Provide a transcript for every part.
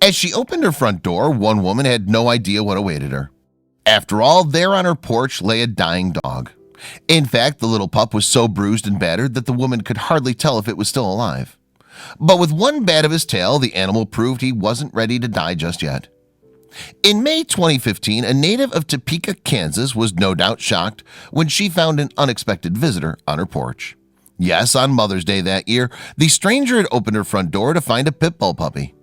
As she opened her front door, one woman had no idea what awaited her. After all, there on her porch lay a dying dog. In fact, the little pup was so bruised and battered that the woman could hardly tell if it was still alive. But with one bat of his tail, the animal proved he wasn't ready to die just yet. In May 2015, a native of Topeka, Kansas was no doubt shocked when she found an unexpected visitor on her porch. Yes, on Mother's Day that year, the stranger had opened her front door to find a pit bull puppy.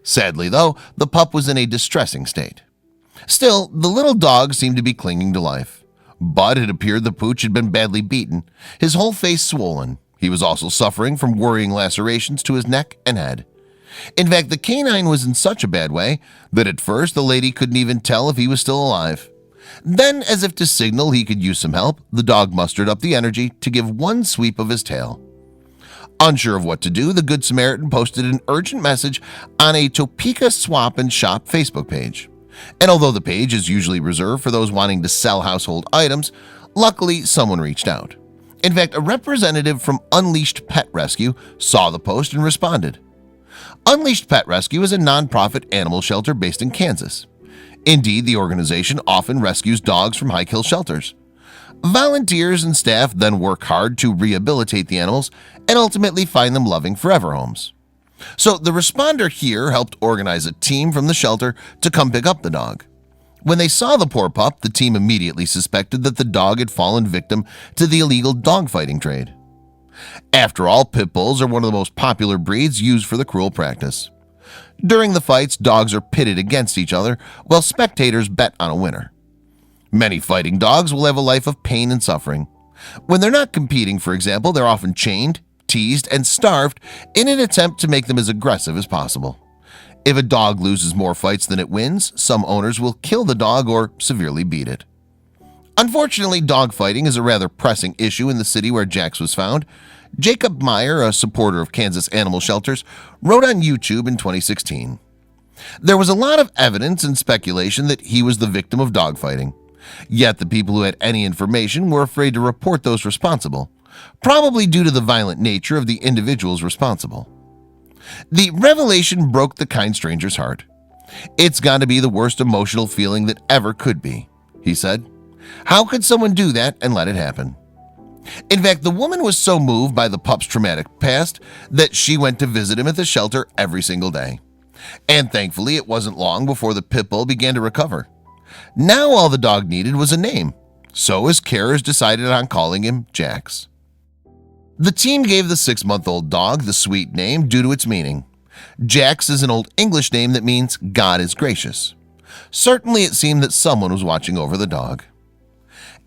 Sadly, though, the pup was in a distressing state. Still, the little dog seemed to be clinging to life. But it appeared the pooch had been badly beaten, his whole face swollen. He was also suffering from worrying lacerations to his neck and head. In fact, the canine was in such a bad way that at first the lady couldn't even tell if he was still alive. Then, as if to signal he could use some help, the dog mustered up the energy to give one sweep of his tail. Unsure of what to do, the Good Samaritan posted an urgent message on a Topeka Swap and Shop Facebook page. And although the page is usually reserved for those wanting to sell household items, luckily someone reached out. In fact, a representative from Unleashed Pet Rescue saw the post and responded. Unleashed Pet Rescue is a nonprofit animal shelter based in Kansas. Indeed, the organization often rescues dogs from high-kill shelters. Volunteers and staff then work hard to rehabilitate the animals and ultimately find them loving forever homes. So the responder here helped organize a team from the shelter to come pick up the dog. When they saw the poor pup, the team immediately suspected that the dog had fallen victim to the illegal dogfighting trade. After all, pit bulls are one of the most popular breeds used for the cruel practice. During the fights, dogs are pitted against each other while spectators bet on a winner. Many fighting dogs will have a life of pain and suffering. When they're not competing, for example, they're often chained, teased, and starved in an attempt to make them as aggressive as possible. If a dog loses more fights than it wins, some owners will kill the dog or severely beat it. Unfortunately, dogfighting is a rather pressing issue in the city where Jax was found. Jacob Meyer, a supporter of Kansas animal shelters, wrote on YouTube in 2016. There was a lot of evidence and speculation that he was the victim of dogfighting. Yet the people who had any information were afraid to report those responsible, probably due to the violent nature of the individuals responsible. The revelation broke the kind stranger's heart. "It's got to be the worst emotional feeling that ever could be," he said. "How could someone do that and let it happen?" In fact, the woman was so moved by the pup's traumatic past that she went to visit him at the shelter every single day. And thankfully, it wasn't long before the pit bull began to recover. Now all the dog needed was a name, so his carers decided on calling him Jax. The team gave the 6-month-old dog the sweet name due to its meaning. Jax is an Old English name that means God is gracious. Certainly it seemed that someone was watching over the dog.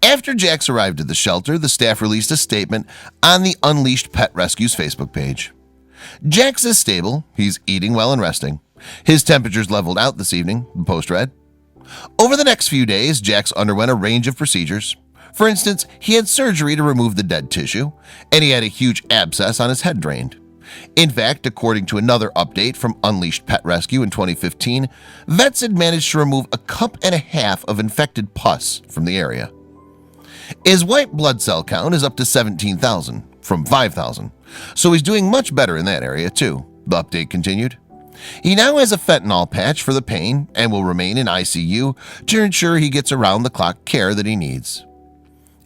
After Jax arrived at the shelter, the staff released a statement on the Unleashed Pet Rescue's Facebook page. Jax is stable, he's eating well and resting. His temperature's leveled out this evening, the post read. Over the next few days, Jax underwent a range of procedures. For instance, he had surgery to remove the dead tissue, and he had a huge abscess on his head drained. In fact, according to another update from Unleashed Pet Rescue in 2015, vets had managed to remove a cup and a half of infected pus from the area. His white blood cell count is up to 17,000 from 5,000, so he's doing much better in that area too, the update continued. He now has a fentanyl patch for the pain and will remain in ICU to ensure he gets around-the-clock care that he needs.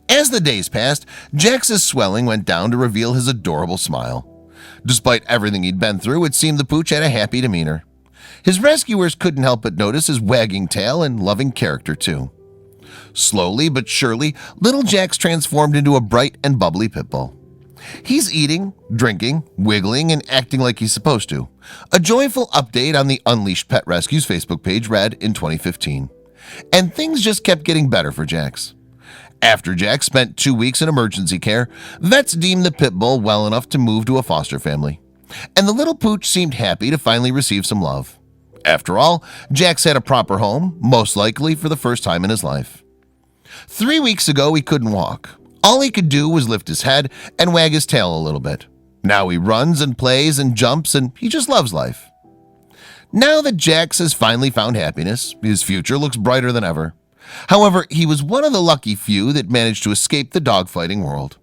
As the days passed, Jax's swelling went down to reveal his adorable smile. Despite everything he'd been through, it seemed the pooch had a happy demeanor. His rescuers couldn't help but notice his wagging tail and loving character too. Slowly but surely, little Jax transformed into a bright and bubbly pit bull. He's eating, drinking, wiggling, and acting like he's supposed to. A joyful update on the Unleashed Pet Rescue's Facebook page read in 2015. And things just kept getting better for Jax. After Jax spent 2 weeks in emergency care, vets deemed the pit bull well enough to move to a foster family. And the little pooch seemed happy to finally receive some love. After all, Jax had a proper home, most likely for the first time in his life. 3 weeks ago, he couldn't walk. All he could do was lift his head and wag his tail a little bit. Now he runs and plays and jumps, and he just loves life. Now that Jax has finally found happiness, his future looks brighter than ever. However, he was one of the lucky few that managed to escape the dogfighting world.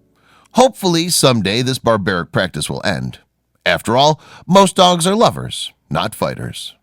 Hopefully, someday this barbaric practice will end. After all, most dogs are lovers, not fighters.